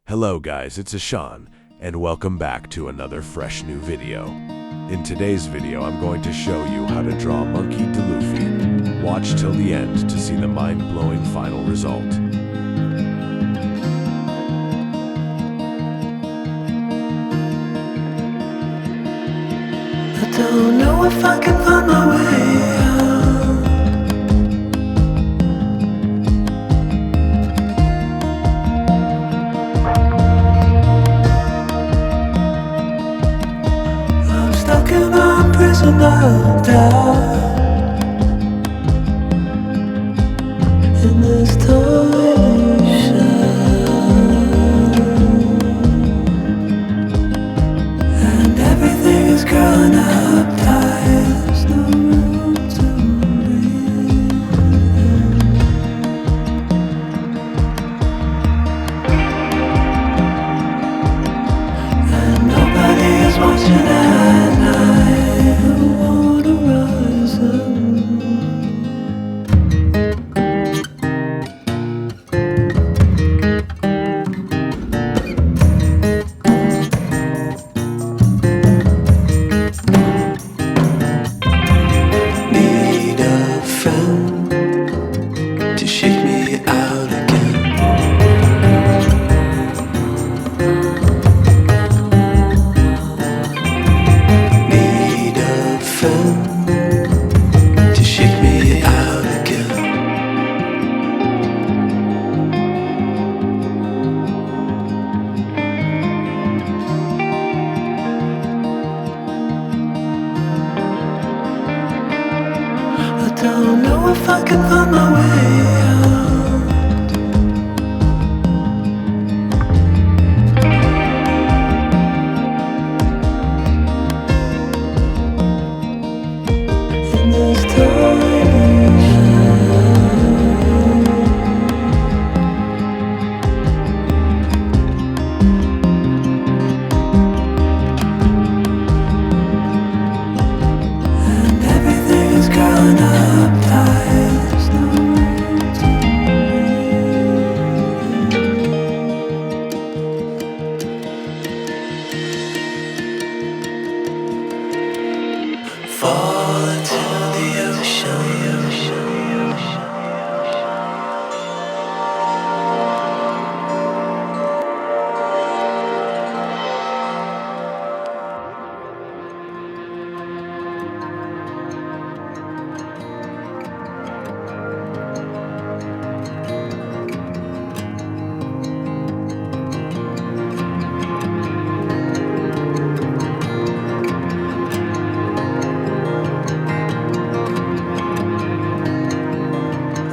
Hello guys, it's Ishan, and welcome back to another fresh new video. In today's video, I'm going to show you how to draw Monkey D. Luffy. Watch till the end to see the mind-blowing final result. I don't know if I can find my way out. I'm stuck in a prison of doubt, in this tiny shell, and everything is growing up tight. There's no room to breathe, and nobody is watching at night. I wanna rise up. Need a friend to shake me out again. Need a friend to shake me out again. I don't know if I can find my way out. In this tiny shell, and everything is growing up tight. There's no room to breathe. Fall into the ocean.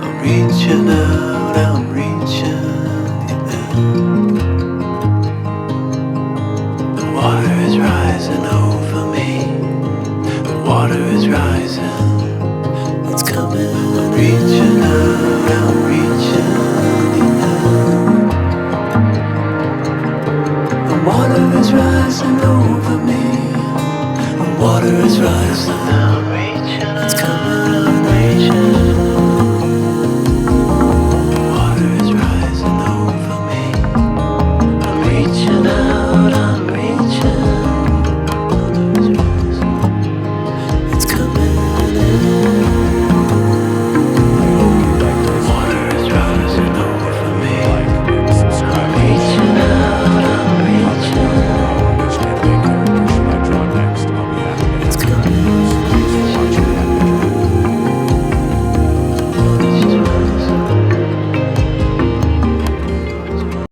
I'm reaching out.